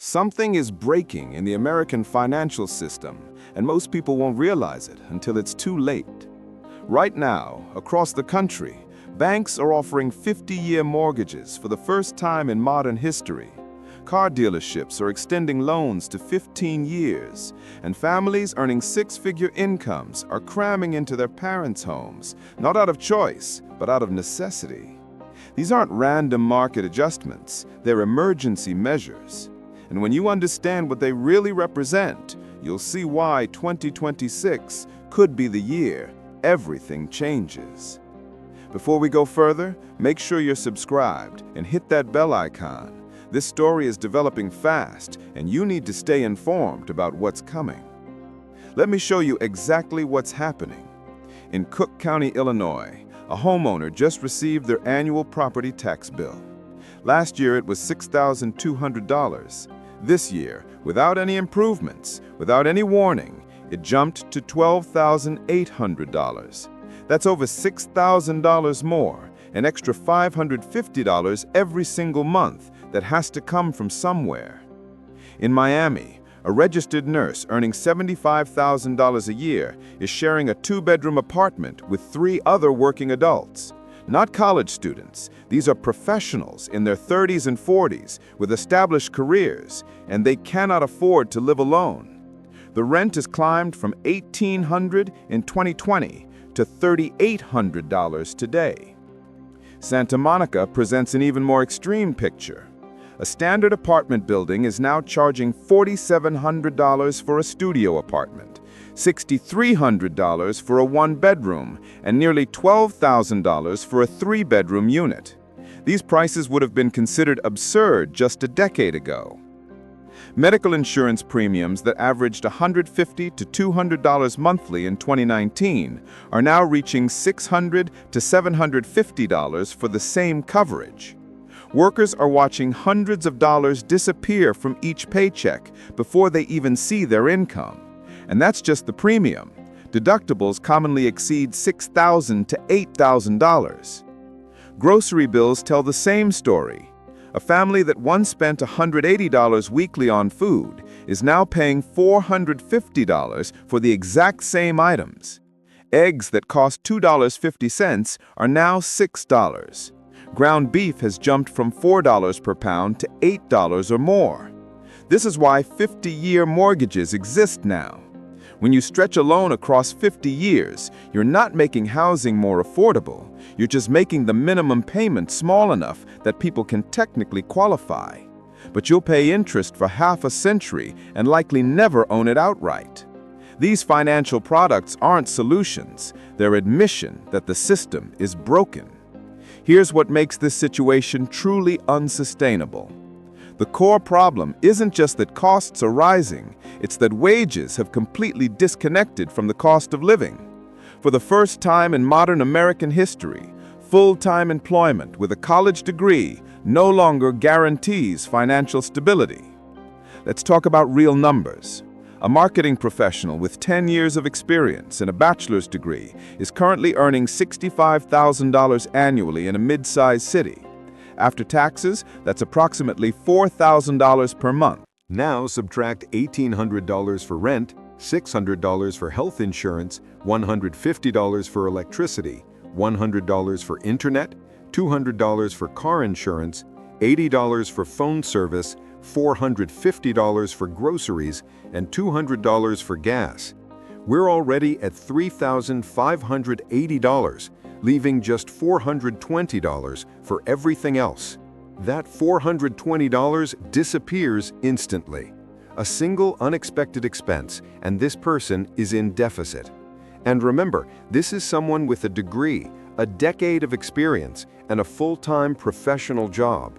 Something is breaking in the American financial system, and most people won't realize it until it's too late. Right now, across the country, banks are offering 50-year mortgages for the first time in modern history. Car dealerships are extending loans to 15 years, and families earning six-figure incomes are cramming into their parents' homes, not out of choice, but out of necessity. These aren't random market adjustments, they're emergency measures. And when you understand what they really represent, you'll see why 2026 could be the year everything changes. Before we go further, make sure you're subscribed and hit that bell icon. This story is developing fast, and you need to stay informed about what's coming. Let me show you exactly what's happening. In Cook County, Illinois, a homeowner just received their annual property tax bill. Last year it was $6,200. This year, without any improvements, without any warning, it jumped to $12,800. That's over $6,000 more, an extra $550 every single month that has to come from somewhere. In Miami, a registered nurse earning $75,000 a year is sharing a two-bedroom apartment with 3 other working adults. Not college students, these are professionals in their 30s and 40s with established careers, and they cannot afford to live alone. The rent has climbed from $1,800 in 2020 to $3,800 today. Santa Monica presents an even more extreme picture. A standard apartment building is now charging $4,700 for a studio apartment, $6,300 for a one-bedroom, and nearly $12,000 for a 3-bedroom unit. These prices would have been considered absurd just a decade ago. Medical insurance premiums that averaged $150 to $200 monthly in 2019 are now reaching $600 to $750 for the same coverage. Workers are watching hundreds of dollars disappear from each paycheck before they even see their income. And that's just the premium. Deductibles commonly exceed $6,000 to $8,000. Grocery bills tell the same story. A family that once spent $180 weekly on food is now paying $450 for the exact same items. Eggs that cost $2.50 are now $6. Ground beef has jumped from $4 per pound to $8 or more. This is why 50-year mortgages exist now. When you stretch a loan across 50 years, you're not making housing more affordable. You're just making the minimum payment small enough that people can technically qualify. But you'll pay interest for half a century and likely never own it outright. These financial products aren't solutions. They're admission that the system is broken. Here's what makes this situation truly unsustainable. The core problem isn't just that costs are rising, it's that wages have completely disconnected from the cost of living. For the first time in modern American history, full-time employment with a college degree no longer guarantees financial stability. Let's talk about real numbers. A marketing professional with 10 years of experience and a bachelor's degree is currently earning $65,000 annually in a mid-sized city. After taxes, that's approximately $4,000 per month. Now subtract $1,800 for rent, $600 for health insurance, $150 for electricity, $100 for internet, $200 for car insurance, $80 for phone service, $450 for groceries, and $200 for gas. We're already at $3,580, leaving just $420 for everything else. That $420 disappears instantly. A single unexpected expense, and this person is in deficit. And remember, this is someone with a degree, a decade of experience, and a full-time professional job.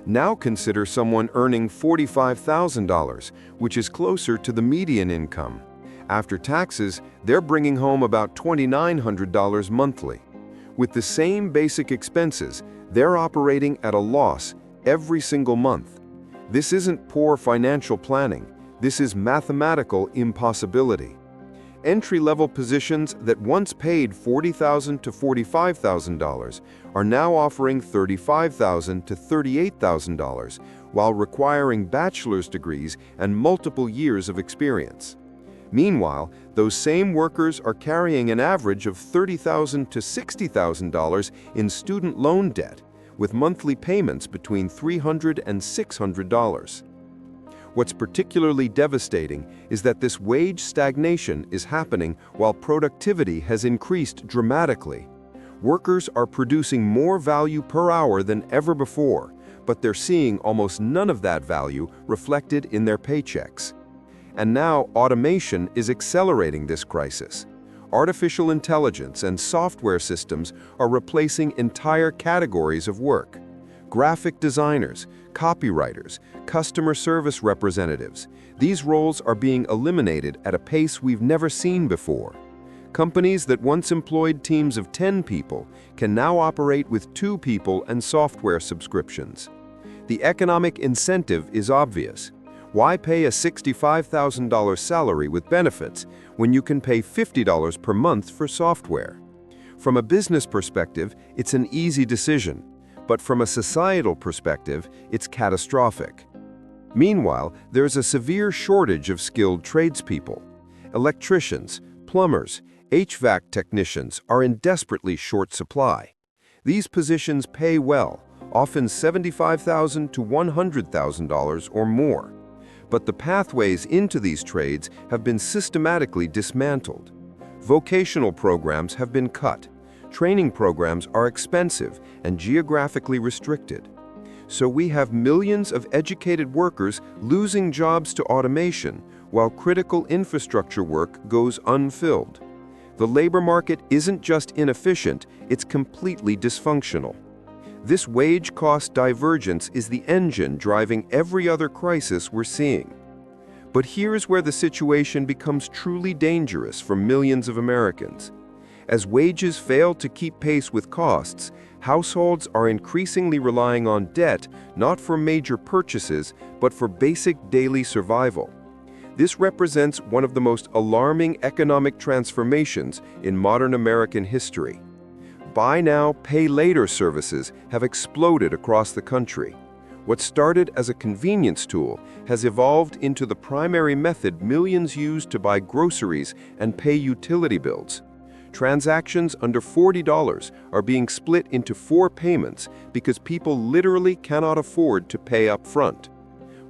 Now consider someone earning $45,000, which is closer to the median income. After taxes, they're bringing home about $2,900 monthly. With the same basic expenses, they're operating at a loss every single month. This isn't poor financial planning. This is mathematical impossibility. Entry-level positions that once paid $40,000 to $45,000 are now offering $35,000 to $38,000, while requiring bachelor's degrees and multiple years of experience. Meanwhile, those same workers are carrying an average of $30,000 to $60,000 in student loan debt, with monthly payments between $300 and $600. What's particularly devastating is that this wage stagnation is happening while productivity has increased dramatically. Workers are producing more value per hour than ever before, but they're seeing almost none of that value reflected in their paychecks. And now automation is accelerating this crisis. Artificial intelligence and software systems are replacing entire categories of work. Graphic designers, copywriters, customer service representatives, these roles are being eliminated at a pace we've never seen before. Companies that once employed teams of 10 people can now operate with 2 people and software subscriptions. The economic incentive is obvious. Why pay a $65,000 salary with benefits when you can pay $50 per month for software? From a business perspective, it's an easy decision, but from a societal perspective, it's catastrophic. Meanwhile, there's a severe shortage of skilled tradespeople. Electricians, plumbers, HVAC technicians are in desperately short supply. These positions pay well, often $75,000 to $100,000 or more. But the pathways into these trades have been systematically dismantled. Vocational programs have been cut. Training programs are expensive and geographically restricted. So we have millions of educated workers losing jobs to automation while critical infrastructure work goes unfilled. The labor market isn't just inefficient, it's completely dysfunctional. This wage cost divergence is the engine driving every other crisis we're seeing. But here's where the situation becomes truly dangerous for millions of Americans. As wages fail to keep pace with costs, households are increasingly relying on debt not for major purchases, but for basic daily survival. This represents one of the most alarming economic transformations in modern American history. Buy now, pay later services have exploded across the country. What started as a convenience tool has evolved into the primary method millions use to buy groceries and pay utility bills. Transactions under $40 are being split into 4 payments because people literally cannot afford to pay up front.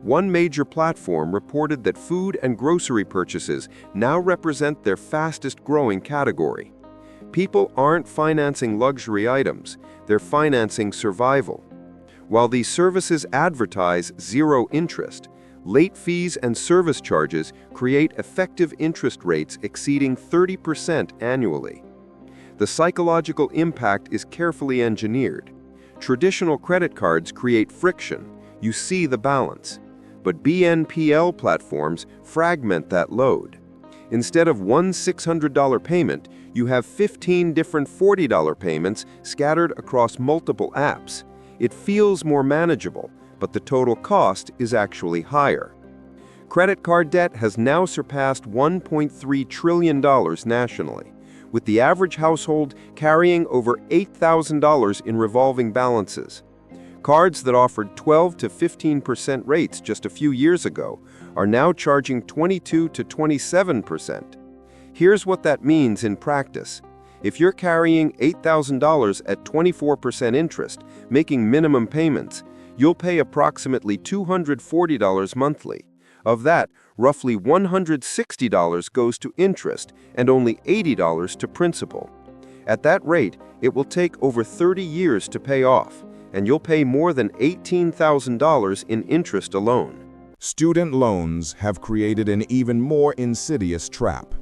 One major platform reported that food and grocery purchases now represent their fastest growing category. People aren't financing luxury items, they're financing survival. While these services advertise zero interest, late fees and service charges create effective interest rates exceeding 30% annually. The psychological impact is carefully engineered. Traditional credit cards create friction. You see the balance. But BNPL platforms fragment that load. Instead of one $600 payment, you have 15 different $40 payments scattered across multiple apps. It feels more manageable, but the total cost is actually higher. Credit card debt has now surpassed $1.3 trillion nationally, with the average household carrying over $8,000 in revolving balances. Cards that offered 12 to 15% rates just a few years ago are now charging 22 to 27%. Here's what that means in practice. If you're carrying $8,000 at 24% interest, making minimum payments, you'll pay approximately $240 monthly. Of that, roughly $160 goes to interest and only $80 to principal. At that rate, it will take over 30 years to pay off, and you'll pay more than $18,000 in interest alone. Student loans have created an even more insidious trap.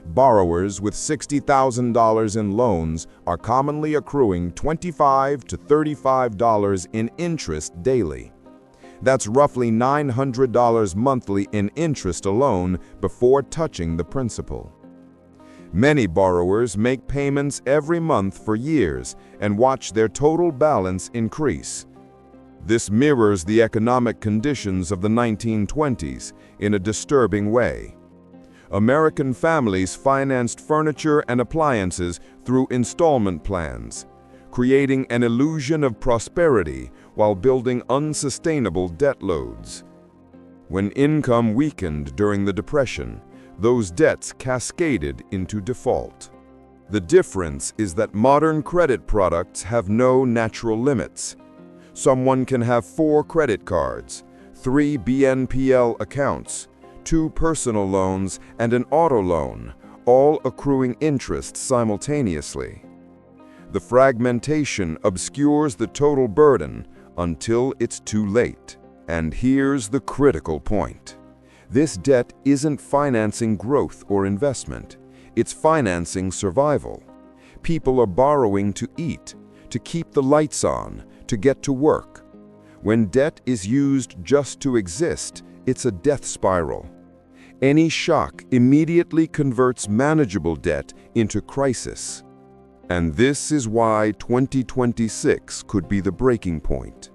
Borrowers with $60,000 in loans are commonly accruing $25 to $35 in interest daily. That's roughly $900 monthly in interest alone before touching the principal. Many borrowers make payments every month for years and watch their total balance increase. This mirrors the economic conditions of the 1920s in a disturbing way. American families financed furniture and appliances through installment plans, creating an illusion of prosperity while building unsustainable debt loads. When income weakened during the Depression, those debts cascaded into default. The difference is that modern credit products have no natural limits. Someone can have 4 credit cards, 3 BNPL accounts, 2 personal loans, and an auto loan, all accruing interest simultaneously. The fragmentation obscures the total burden until it's too late. And here's the critical point. This debt isn't financing growth or investment. It's financing survival. People are borrowing to eat, to keep the lights on, to get to work. When debt is used just to exist, it's a death spiral. Any shock immediately converts manageable debt into crisis. And this is why 2026 could be the breaking point.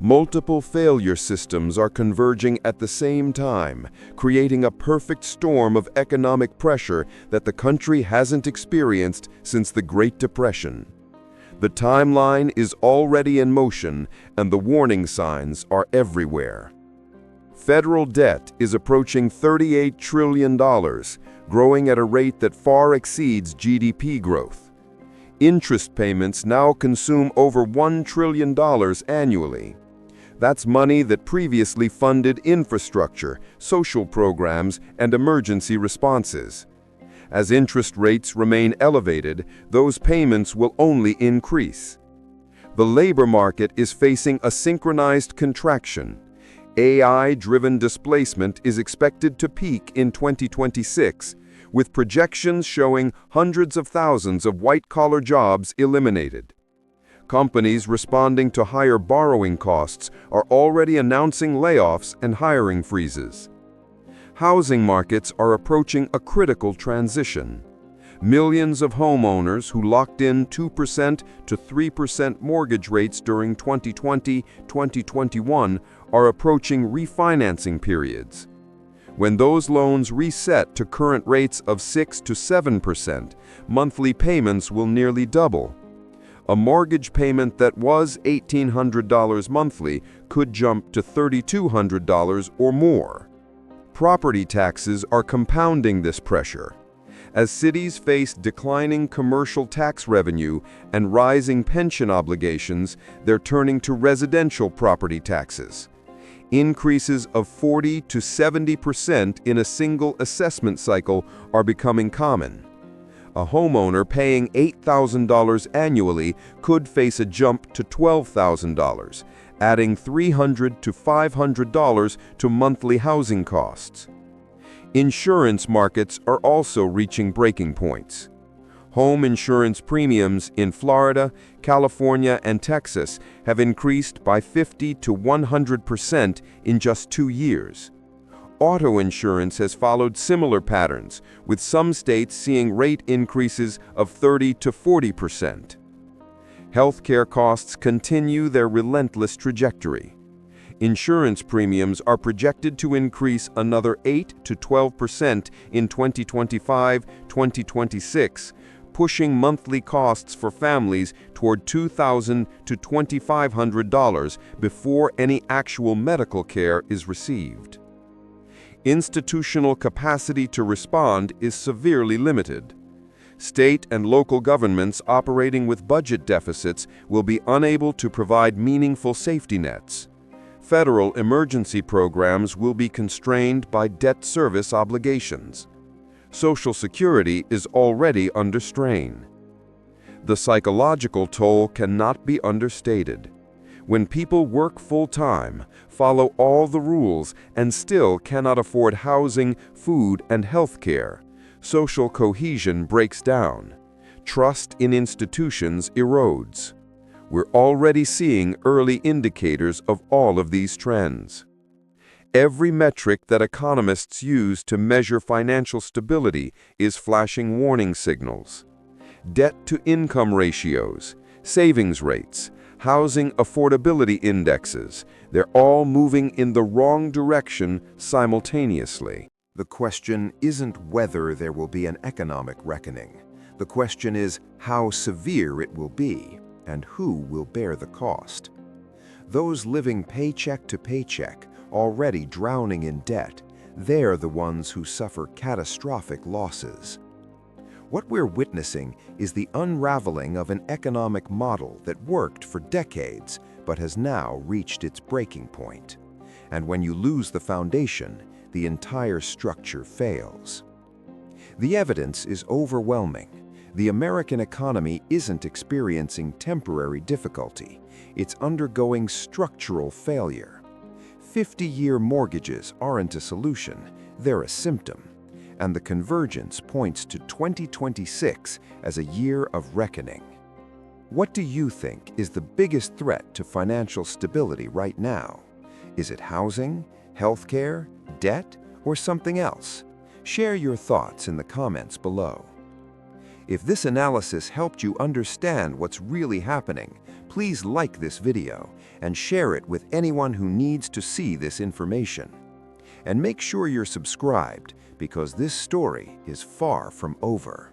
Multiple failure systems are converging at the same time, creating a perfect storm of economic pressure that the country hasn't experienced since the Great Depression. The timeline is already in motion, and the warning signs are everywhere. Federal debt is approaching $38 trillion, growing at a rate that far exceeds GDP growth. Interest payments now consume over $1 trillion annually. That's money that previously funded infrastructure, social programs, and emergency responses. As interest rates remain elevated, those payments will only increase. The labor market is facing a synchronized contraction. AI-driven displacement is expected to peak in 2026, with projections showing hundreds of thousands of white-collar jobs eliminated. Companies responding to higher borrowing costs are already announcing layoffs and hiring freezes. Housing markets are approaching a critical transition. Millions of homeowners who locked in 2% to 3% mortgage rates during 2020-2021 are approaching refinancing periods. When those loans reset to current rates of 6 to 7%, monthly payments will nearly double. A mortgage payment that was $1,800 monthly could jump to $3,200 or more. Property taxes are compounding this pressure. As cities face declining commercial tax revenue and rising pension obligations, they're turning to residential property taxes. Increases of 40 to 70% in a single assessment cycle are becoming common. A homeowner paying $8,000 annually could face a jump to $12,000, adding $300 to $500 to monthly housing costs. Insurance markets are also reaching breaking points. Home insurance premiums in Florida, California, and Texas have increased by 50 to 100% in just 2 years. Auto insurance has followed similar patterns, with some states seeing rate increases of 30 to 40%. Healthcare costs continue their relentless trajectory. Insurance premiums are projected to increase another 8 to 12% in 2025-2026, pushing monthly costs for families toward $2,000 to $2,500 before any actual medical care is received. Institutional capacity to respond is severely limited. State and local governments operating with budget deficits will be unable to provide meaningful safety nets. Federal emergency programs will be constrained by debt service obligations. Social Security is already under strain. The psychological toll cannot be understated. When people work full-time, follow all the rules, and still cannot afford housing, food, and health care, social cohesion breaks down. Trust in institutions erodes. We're already seeing early indicators of all of these trends. Every metric that economists use to measure financial stability is flashing warning signals. Debt-to-income ratios, savings rates, housing affordability indexes, they're all moving in the wrong direction simultaneously. The question isn't whether there will be an economic reckoning. The question is how severe it will be and who will bear the cost. Those living paycheck to paycheck, already drowning in debt, they're the ones who suffer catastrophic losses. What we're witnessing is the unraveling of an economic model that worked for decades but has now reached its breaking point. And when you lose the foundation, the entire structure fails. The evidence is overwhelming. The American economy isn't experiencing temporary difficulty. It's undergoing structural failure. 50-year mortgages aren't a solution, they're a symptom. And the Convergence points to 2026 as a year of reckoning. What do you think is the biggest threat to financial stability right now? Is it housing, healthcare, debt, or something else? Share your thoughts in the comments below. If this analysis helped you understand what's really happening, please like this video and share it with anyone who needs to see this information. And make sure you're subscribed, because this story is far from over.